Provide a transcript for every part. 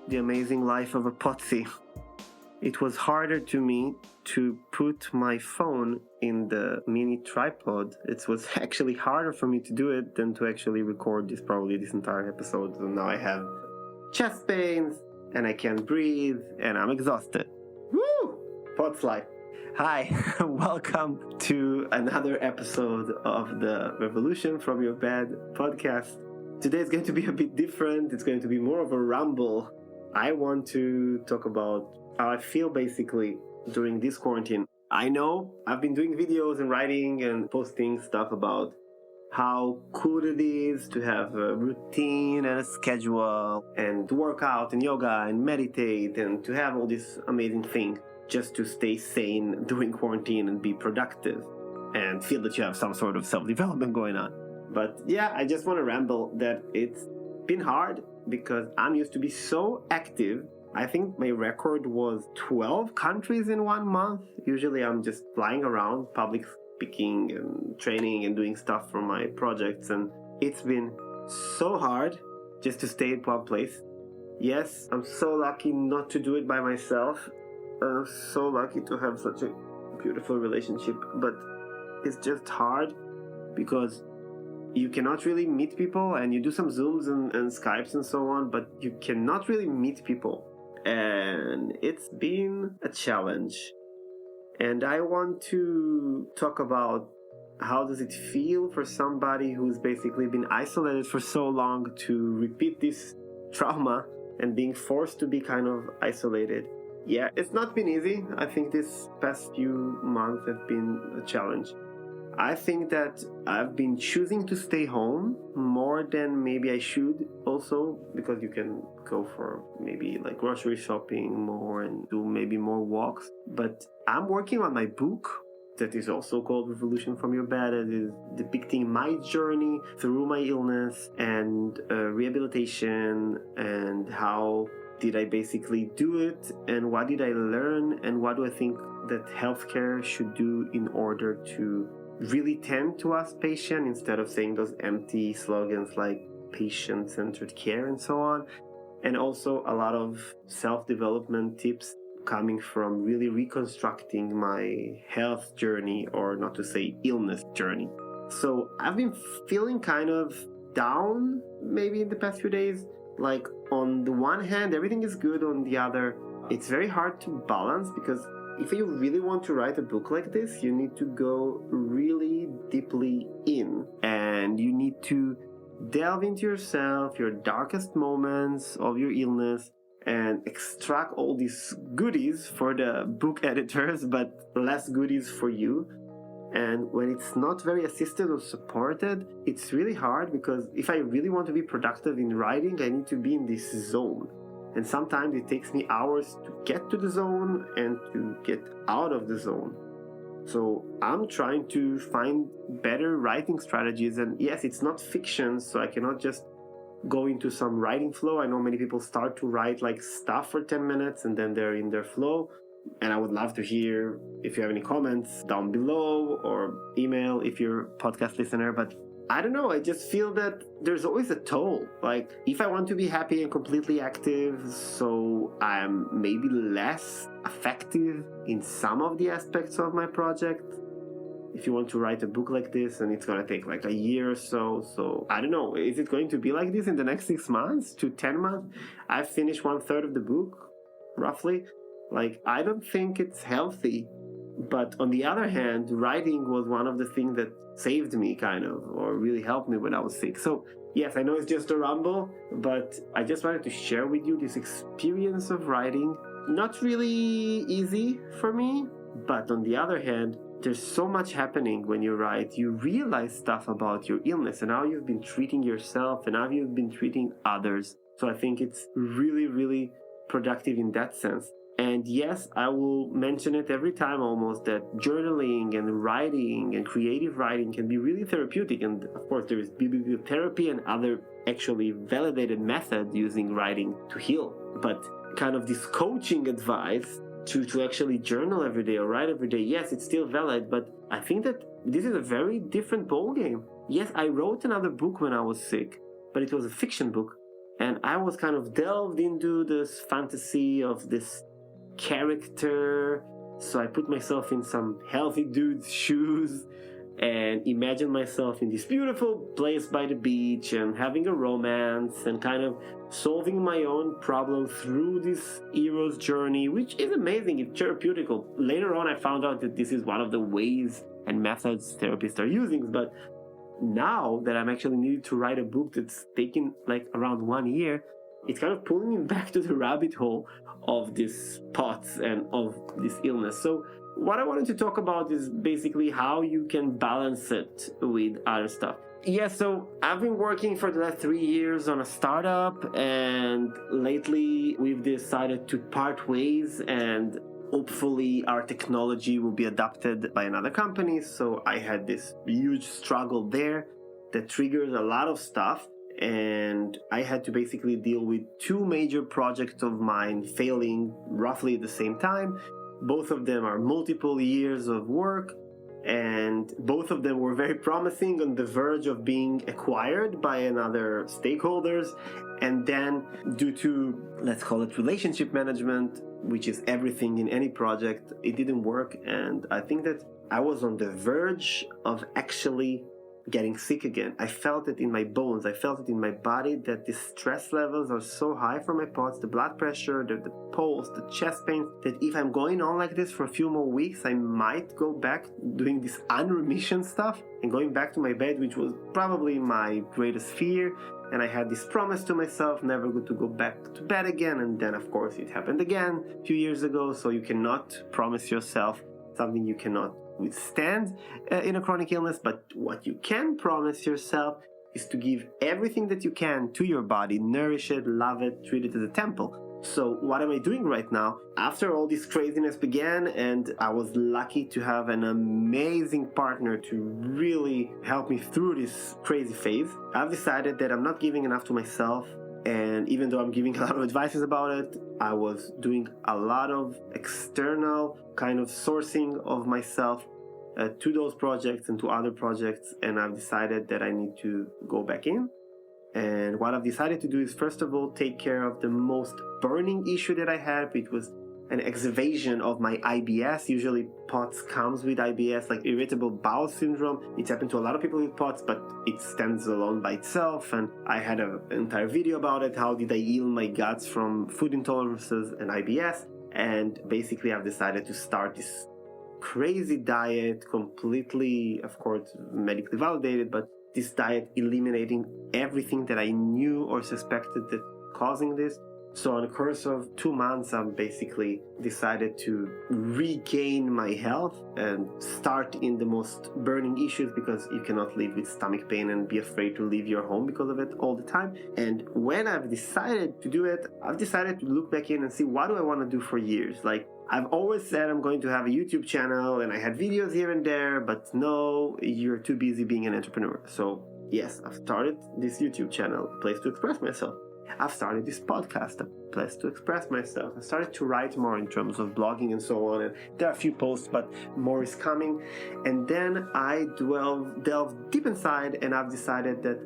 The Amazing Life of a Potsy. It was harder to me to put my phone in the mini tripod. It was actually harder for me to do it than to actually record this entire episode. So now I have chest pains and I can't breathe and I'm exhausted. Woo! Pots life. Hi, welcome to another episode of the Revolution from Your Bed podcast. Today is going to be a bit different. It's going to be more of a ramble. I want to talk about how I feel basically during this quarantine. I know I've been doing videos and writing and posting stuff about how cool it is to have a routine and a schedule and to work out and yoga and meditate and to have all these amazing things just to stay sane during quarantine and be productive and feel that you have some sort of self-development going on. But yeah, I just want to ramble that it's been hard because I'm used to be so active. I think my record was 12 countries in 1 month. Usually I'm just flying around, public speaking and training and doing stuff for my projects. And it's been so hard just to stay in one place. Yes, I'm so lucky not to do it by myself. I'm so lucky to have such a beautiful relationship. But it's just hard because you cannot really meet people, and you do some Zooms and Skypes and so on, but you cannot really meet people. And it's been a challenge. And I want to talk about how does it feel for somebody who's basically been isolated for so long to repeat this trauma and being forced to be kind of isolated. Yeah, it's not been easy. I think this past few months have been a challenge. I think that I've been choosing to stay home more than maybe I should also, because you can go for maybe like grocery shopping more and do maybe more walks. But I'm working on my book that is also called Revolution from Your Bed. It is depicting my journey through my illness and rehabilitation and how did I basically do it and what did I learn and what do I think that healthcare should do in order to really tend to us patient instead of saying those empty slogans like patient-centered care and so on. And also a lot of self-development tips coming from really reconstructing my health journey, or not to say illness journey. So I've been feeling kind of down maybe in the past few days. Like on the one hand, everything is good. On the other, it's very hard to balance because if you really want to write a book like this, you need to go really deeply in and you need to delve into yourself, your darkest moments of your illness, and extract all these goodies for the book editors, but less goodies for you. And when it's not very assisted or supported, it's really hard because if I really want to be productive in writing, I need to be in this zone. And sometimes it takes me hours to get to the zone and to get out of the zone. So I'm trying to find better writing strategies. And yes, it's not fiction, so I cannot just go into some writing flow. I know many people start to write like stuff for 10 minutes and then they're in their flow. And I would love to hear if you have any comments down below or email if you're a podcast listener. But I don't know, I just feel that there's always a toll. Like, if I want to be happy and completely active, so I'm maybe less effective in some of the aspects of my project. If you want to write a book like this, and it's going to take like a year or so I don't know, is it going to be like this in the next 6 months to 10 months? I've finished 1/3 of the book, roughly. Like, I don't think it's healthy. But on the other hand, writing was one of the things that saved me kind of, or really helped me when I was sick. So yes, I know it's just a ramble, but I just wanted to share with you this experience of writing. Not really easy for me, but on the other hand, there's so much happening when you write. You realize stuff about your illness and how you've been treating yourself and how you've been treating others. So I think it's really, really productive in that sense. And yes, I will mention it every time almost, that journaling and writing and creative writing can be really therapeutic. And of course, there is bibliotherapy and other actually validated methods using writing to heal. But kind of this coaching advice to actually journal every day or write every day, yes, it's still valid, but I think that this is a very different ballgame. Yes, I wrote another book when I was sick, but it was a fiction book. And I was kind of delved into this fantasy of this character. So I put myself in some healthy dude's shoes and imagined myself in this beautiful place by the beach and having a romance and kind of solving my own problem through this hero's journey, which is amazing. It's therapeutical. Later on, I found out that this is one of the ways and methods therapists are using. But now that I'm actually needed to write a book that's taken like around 1 year, it's kind of pulling me back to the rabbit hole of these thoughts and of this illness. So what I wanted to talk about is basically how you can balance it with other stuff. Yeah, so I've been working for the last 3 years on a startup, and lately we've decided to part ways, and hopefully our technology will be adopted by another company. So I had this huge struggle there that triggers a lot of stuff, and I had to basically deal with 2 major projects of mine failing roughly at the same time. Both of them are multiple years of work, and both of them were very promising, on the verge of being acquired by another stakeholders. And then due to, let's call it relationship management, which is everything in any project, it didn't work. And I think that I was on the verge of actually getting sick again. I felt it in my bones. I felt it in my body that the stress levels are so high for my POTS, the blood pressure, the pulse, the chest pain, that if I'm going on like this for a few more weeks, I might go back doing this unremission stuff and going back to my bed, which was probably my greatest fear. And I had this promise to myself, never to go back to bed again. And then, of course, it happened again a few years ago. So you cannot promise yourself something you cannot withstand in a chronic illness. But what you can promise yourself is to give everything that you can to your body, nourish it, love it, treat it as a temple. So what am I doing right now? After all this craziness began, and I was lucky to have an amazing partner to really help me through this crazy phase, I've decided that I'm not giving enough to myself. And even though I'm giving a lot of advices about it, I was doing a lot of external kind of sourcing of myself to those projects and to other projects. And I've decided that I need to go back in. And what I've decided to do is, first of all, take care of the most burning issue that I had, which was an exacerbation of my IBS. Usually POTS comes with IBS, like irritable bowel syndrome. It's happened to a lot of people with POTS, but it stands alone by itself. And I had an entire video about it. How did I heal my guts from food intolerances and IBS? And basically I've decided to start this crazy diet, completely, of course, medically validated, but this diet eliminating everything that I knew or suspected that causing this. So in the course of 2 months, I've basically decided to regain my health and start in the most burning issues, because you cannot live with stomach pain and be afraid to leave your home because of it all the time. And when I've decided to do it, I've decided to look back in and see, what do I want to do for years? Like, I've always said I'm going to have a YouTube channel, and I had videos here and there, but no, you're too busy being an entrepreneur. So yes, I've started this YouTube channel, a place to express myself. I've started this podcast, a place to express myself. I started to write more in terms of blogging and so on, and there are a few posts, but more is coming. And then I delve deep inside, and I've decided that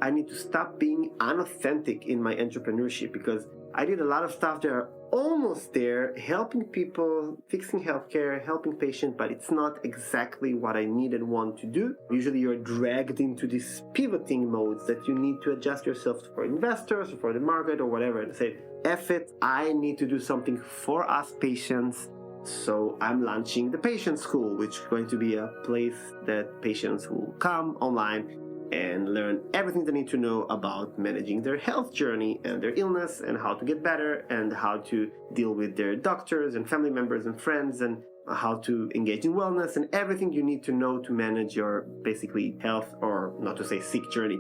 I need to stop being unauthentic in my entrepreneurship, because I did a lot of stuff that are almost there, helping people, fixing healthcare, helping patients, but it's not exactly what I need and want to do. Usually you're dragged into these pivoting modes that you need to adjust yourself for investors or for the market or whatever, and say, F it, I need to do something for us patients. So I'm launching the Patient School, which is going to be a place that patients will come online and learn everything they need to know about managing their health journey and their illness, and how to get better, and how to deal with their doctors and family members and friends, and how to engage in wellness, and everything you need to know to manage your basically health, or not to say sick, journey.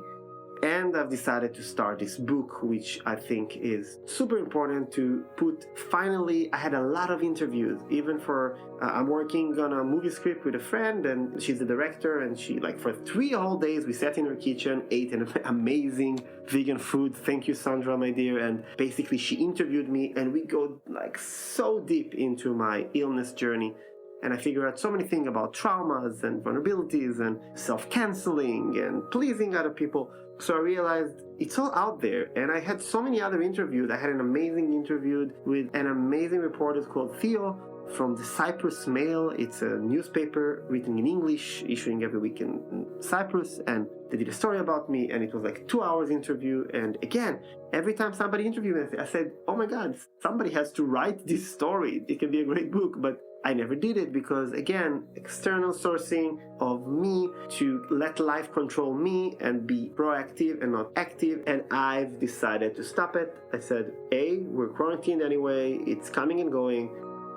And I've decided to start this book, which I think is super important to put. Finally, I had a lot of interviews, even for, I'm working on a movie script with a friend, and she's the director, and she, like, for 3 whole days, we sat in her kitchen, ate an amazing vegan food. Thank you, Sandra, my dear. And basically she interviewed me, and we go like so deep into my illness journey. And I figure out so many things about traumas and vulnerabilities and self-canceling and pleasing other people. So I realized it's all out there. And I had so many other interviews. I had an amazing interview with an amazing reporter called Theo from the Cyprus Mail. It's a newspaper written in English, issuing every week in Cyprus. And they did a story about me, and it was like a 2 hours interview. And again, every time somebody interviewed me, I said, oh my God, somebody has to write this story. It can be a great book. But I never did it because, again, external sourcing of me to let life control me and be proactive and not active. And I've decided to stop it. I said, we're quarantined anyway. It's coming and going.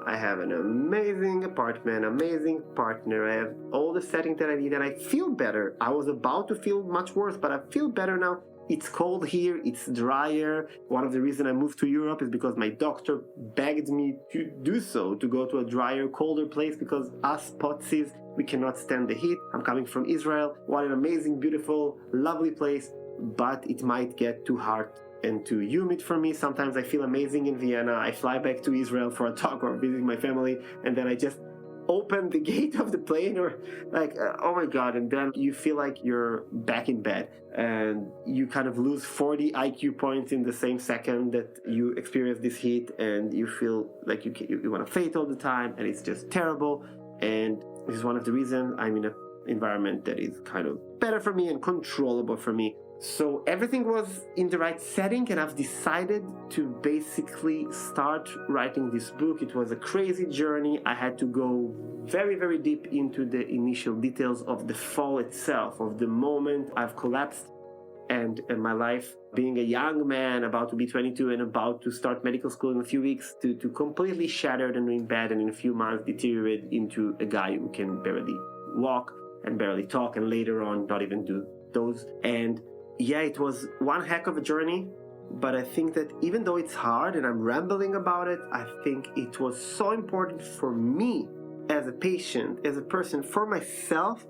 I have an amazing apartment, amazing partner. I have all the settings that I need, and I feel better. I was about to feel much worse, but I feel better now. It's cold here, it's drier. One of the reasons I moved to Europe is because my doctor begged me to do so, to go to a drier, colder place, because us Potsis, we cannot stand the heat. I'm coming from Israel. What an amazing, beautiful, lovely place, but it might get too hot and too humid for me. Sometimes I feel amazing in Vienna. I fly back to Israel for a talk or visiting my family, and then I just open the gate of the plane, or like, oh my God, and then you feel like you're back in bed, and you kind of lose 40 IQ points in the same second that you experience this heat, and you feel like you want to faint all the time, and it's just terrible. And this is one of the reasons I'm in an environment that is kind of better for me and controllable for me. So everything was in the right setting, and I've decided to basically start writing this book. It was a crazy journey. I had to go very, very deep into the initial details of the fall itself, of the moment I've collapsed, and my life, being a young man, about to be 22 and about to start medical school in a few weeks, to completely shattered and in bed, and in a few months deteriorate into a guy who can barely walk and barely talk, and later on not even do those. And yeah, it was one heck of a journey, but I think that even though it's hard and I'm rambling about it, I think it was so important for me as a patient, as a person, for myself,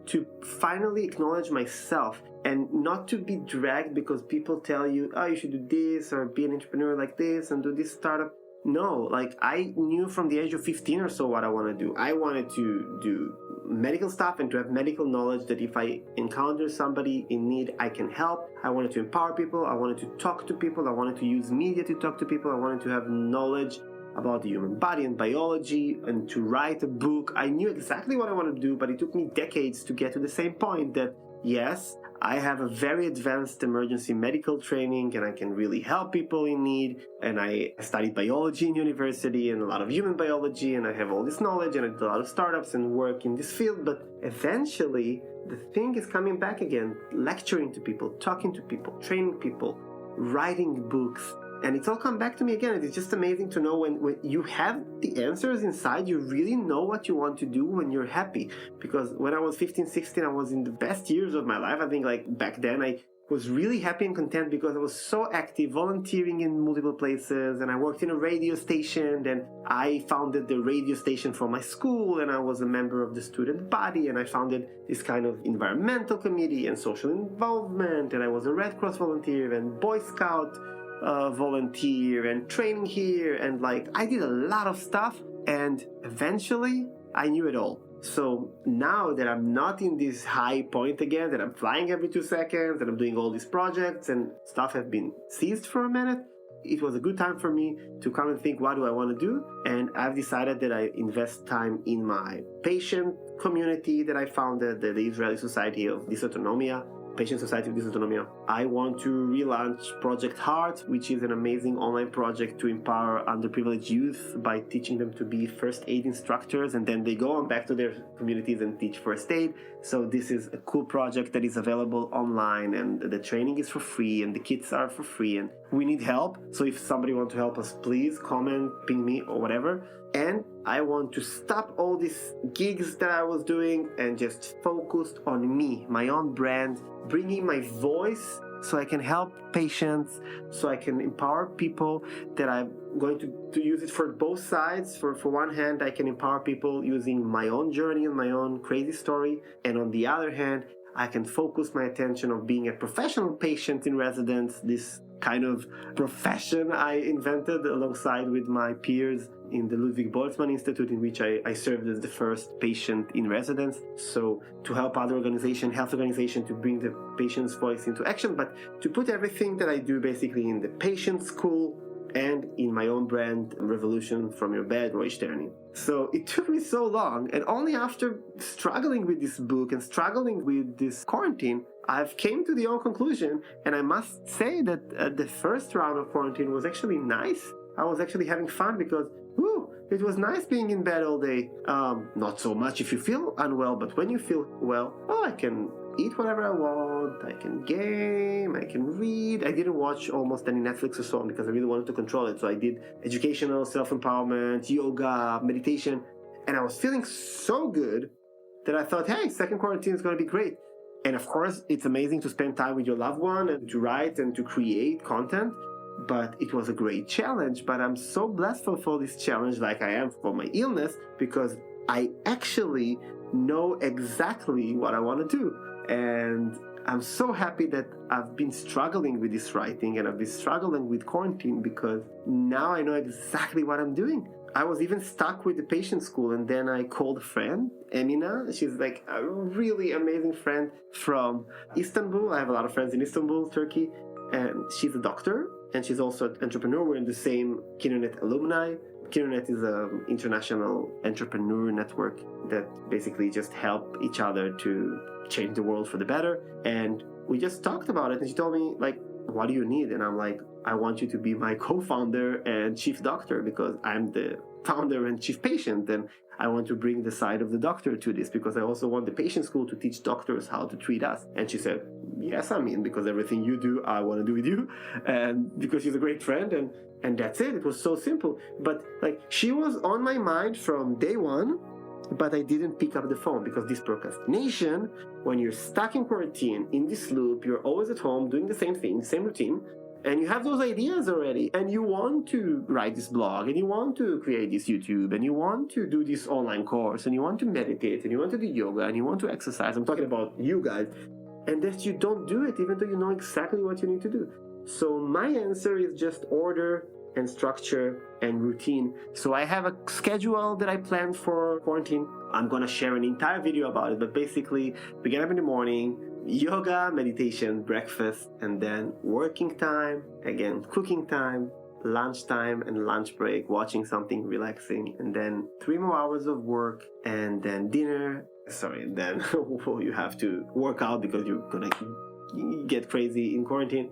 to finally acknowledge myself and not to be dragged because people tell you, oh, you should do this or be an entrepreneur like this and do this startup. No, like I knew from the age of 15 or so what I want to do. I wanted to do medical stuff and to have medical knowledge that if I encounter somebody in need, I can help. I wanted to empower people. I wanted to talk to people. I wanted to use media to talk to people. I wanted to have knowledge about the human body and biology and to write a book. I knew exactly what I wanted to do, but it took me decades to get to the same point that, yes, I have a very advanced emergency medical training and I can really help people in need. And I studied biology in university and a lot of human biology, and I have all this knowledge, and I did a lot of startups and work in this field. But eventually, the thing is coming back again, lecturing to people, talking to people, training people, writing books. And it's all come back to me again. It's just amazing to know when you have the answers inside, you really know what you want to do when you're happy. Because when I was 15, 16, I was in the best years of my life. I think like back then I was really happy and content because I was so active, volunteering in multiple places, and I worked in a radio station, and I founded the radio station for my school, and I was a member of the student body, and I founded this kind of environmental committee and social involvement, and I was a Red Cross volunteer and Boy Scout volunteer and training here, and like I did a lot of stuff, and eventually I knew it all. So now that I'm not in this high point again, that I'm flying every 2 seconds, that I'm doing all these projects and stuff have been ceased for a minute, it was a good time for me to come and think, what do I want to do? And I've decided that I invest time in my patient community that I founded, the Israeli Society of Dysautonomia, Patient Society of Dysautonomia. I want to relaunch Project Heart, which is an amazing online project to empower underprivileged youth by teaching them to be first aid instructors, and then they go on back to their communities and teach first aid. So this is a cool project that is available online, and the training is for free, and the kits are for free, and we need help. So if somebody wants to help us, please comment, ping me or whatever. And I want to stop all these gigs that I was doing and just focus on me, my own brand, bringing my voice so I can help patients, so I can empower people, that I'm going to use it for both sides. For one hand, I can empower people using my own journey and my own crazy story. And on the other hand, I can focus my attention on being a professional patient in residence, this kind of profession I invented alongside with my peers in the Ludwig Boltzmann Institute, in which I served as the first patient in residence. So to help other health organization to bring the patient's voice into action, but to put everything that I do basically in the patient school and in my own brand, Revolution from Your Bed, Roy Sterny. So it took me so long, and only after struggling with this book and struggling with this quarantine, I've came to the own conclusion, and I must say that the first round of quarantine was actually nice. I was actually having fun because, it was nice being in bed all day. Not so much if you feel unwell, but when you feel well, I can eat whatever I want, I can game, I can read. I didn't watch almost any Netflix or so on because I really wanted to control it. So I did educational, self-empowerment, yoga, meditation, and I was feeling so good that I thought, hey, second quarantine is going to be great. And of course, it's amazing to spend time with your loved one and to write and to create content. But it was a great challenge. But I'm so blessed for this challenge, like I am for my illness, because I actually know exactly what I want to do. And I'm so happy that I've been struggling with this writing and I've been struggling with quarantine, because now I know exactly what I'm doing. I was even stuck with the patient school, and then I called a friend, Emina. She's like a really amazing friend from Istanbul. I have a lot of friends in Istanbul, Turkey, and she's a doctor, and she's also an entrepreneur. We're in the same Kinonet alumni. Kinonet is an international entrepreneur network that basically just help each other to change the world for the better. And we just talked about it, and she told me, like, what do you need? And I'm like, I want you to be my co-founder and chief doctor, because I'm the founder and chief patient, and I want to bring the side of the doctor to this, because I also want the patient school to teach doctors how to treat us. And she said, yes, I'm in, because everything you do, I want to do with you. And because she's a great friend, and that's it. It was so simple. But like, she was on my mind from day one, but I didn't pick up the phone, because this procrastination, when you're stuck in quarantine, in this loop, you're always at home doing the same thing, same routine, and you have those ideas already, and you want to write this blog, and you want to create this YouTube, and you want to do this online course, and you want to meditate, and you want to do yoga, and you want to exercise. I'm talking about you guys. And that you don't do it, even though you know exactly what you need to do. So my answer is just order and structure and routine. So I have a schedule that I planned for quarantine. I'm gonna share an entire video about it, but basically we get up in the morning, yoga, meditation, breakfast, and then working time, again cooking time, lunch time and lunch break, watching something relaxing, and then 3 more hours of work, and then dinner. Then you have to work out because you're gonna get crazy in quarantine,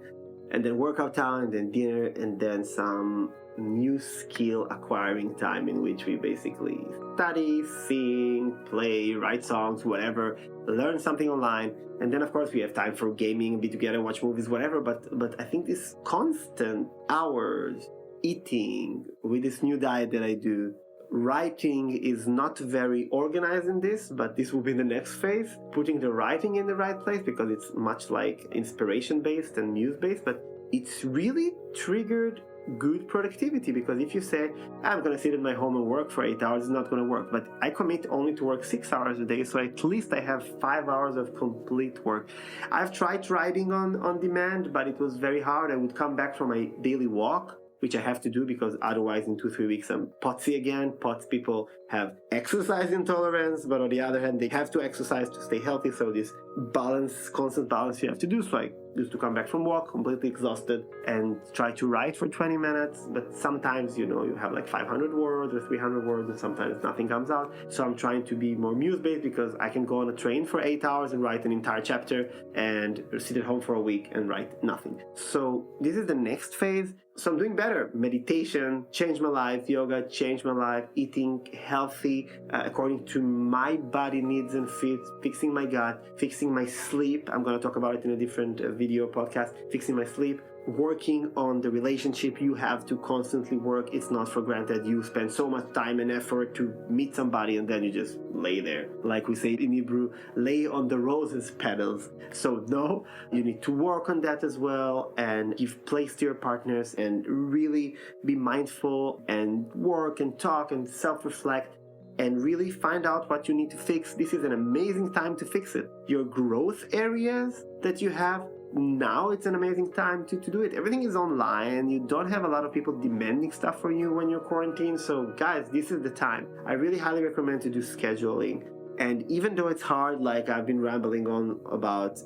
and then workout time, and then dinner, and then some new skill acquiring time in which we basically study, sing, play, write songs, whatever, learn something online. And then of course we have time for gaming, be together, watch movies, whatever. But I think this constant hours eating with this new diet that I do, writing is not very organized in this, but this will be the next phase, putting the writing in the right place, because it's much like inspiration based and muse based, but it's really triggered good productivity. Because if you say, I'm going to sit at my home and work for 8 hours, it's not going to work. But I commit only to work 6 hours a day, so at least I have 5 hours of complete work. I've tried writing on demand, but it was very hard. I would come back from my daily walk, which I have to do because otherwise in 2-3 weeks I'm potsy again. POTS people have exercise intolerance, but on the other hand, they have to exercise to stay healthy. So this balance, constant balance you have to do. So I used to come back from walk completely exhausted and try to write for 20 minutes. But sometimes, you have like 500 words or 300 words, and sometimes nothing comes out. So I'm trying to be more muse-based, because I can go on a train for 8 hours and write an entire chapter, and sit at home for a week and write nothing. So this is the next phase. So I'm doing better. Meditation changed my life. Yoga changed my life. Eating healthy according to my body needs and fits. Fixing my gut. Fixing my sleep. I'm going to talk about it in a different video podcast. Fixing my sleep. Working on the relationship. You have to constantly work. It's not for granted. You spend so much time and effort to meet somebody, and then you just lay there. Like we say in Hebrew, lay on the roses petals. So no, you need to work on that as well, and give place to your partners, and really be mindful and work and talk and self-reflect. and really find out what you need to fix. This is an amazing time to fix it. Your growth areas that you have, now it's an amazing time to do it. Everything is online. You don't have a lot of people demanding stuff for you when you're quarantined. So guys, this is the time. I really highly recommend to do scheduling. And even though it's hard, like I've been rambling on about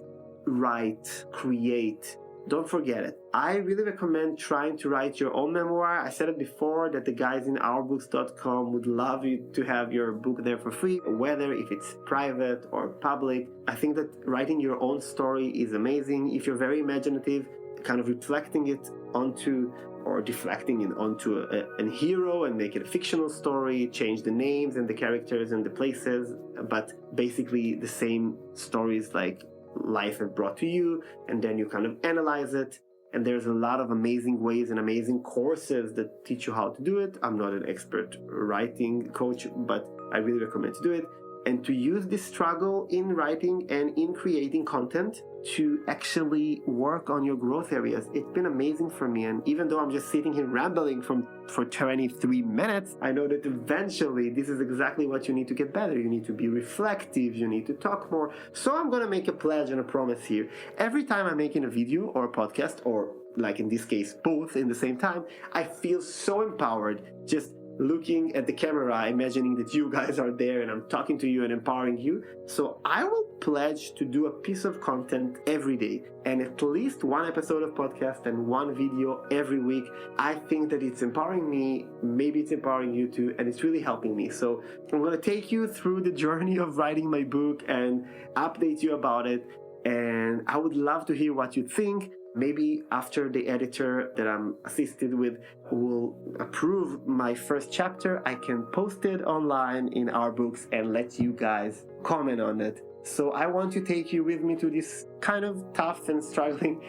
write, create, don't forget it. I really recommend trying to write your own memoir. I said it before that the guys in ourbooks.com would love you to have your book there for free, whether if it's private or public. I think that writing your own story is amazing. If you're very imaginative, kind of reflecting it onto or deflecting it onto a hero and make it a fictional story, change the names and the characters and the places, but basically the same stories like life have brought to you, and then you kind of analyze it. And there's a lot of amazing ways and amazing courses that teach you how to do it. I'm not an expert writing coach, but I really recommend to do it. And to use this struggle in writing and in creating content to actually work on your growth areas. It's been amazing for me. And even though I'm just sitting here rambling for 23 minutes, I know that eventually this is exactly what you need to get better. You need to be reflective. You need to talk more. So I'm going to make a pledge and a promise here. Every time I'm making a video or a podcast, or like in this case, both in the same time, I feel so empowered just looking at the camera, imagining that you guys are there and I'm talking to you and empowering you. So I will pledge to do a piece of content every day and at least one episode of podcast and one video every week. I think that it's empowering me, maybe it's empowering you too, and it's really helping me. So I'm going to take you through the journey of writing my book and update you about it. And I would love to hear what you think. Maybe after the editor that I'm assisted with will approve my first chapter, I can post it online in our books and let you guys comment on it. So I want to take you with me to this kind of tough and struggling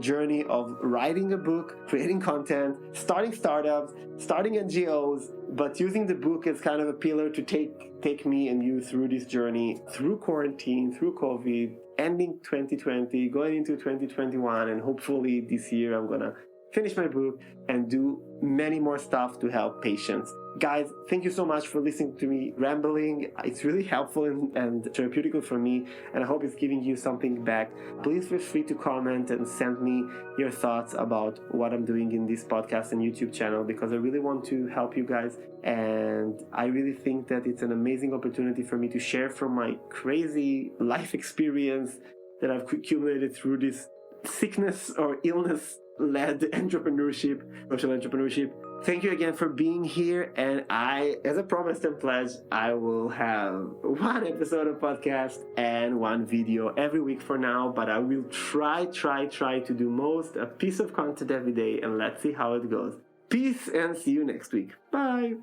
journey of writing a book, creating content, starting startups, starting NGOs, but using the book as kind of a pillar to take me and you through this journey, through quarantine, through COVID, ending 2020, going into 2021, and hopefully this year I'm gonna finish my book and do many more stuff to help patients. Guys, thank you so much for listening to me rambling. It's really helpful and therapeutical for me, and I hope it's giving you something back. Please feel free to comment and send me your thoughts about what I'm doing in this podcast and YouTube channel, because I really want to help you guys, and I really think that it's an amazing opportunity for me to share from my crazy life experience that I've accumulated through this sickness or illness-led entrepreneurship, social entrepreneurship. Thank you again for being here, and I, as I promised and pledged, I will have one episode of podcast and one video every week for now, but I will try to do a piece of content every day, and let's see how it goes. Peace, and see you next week. Bye!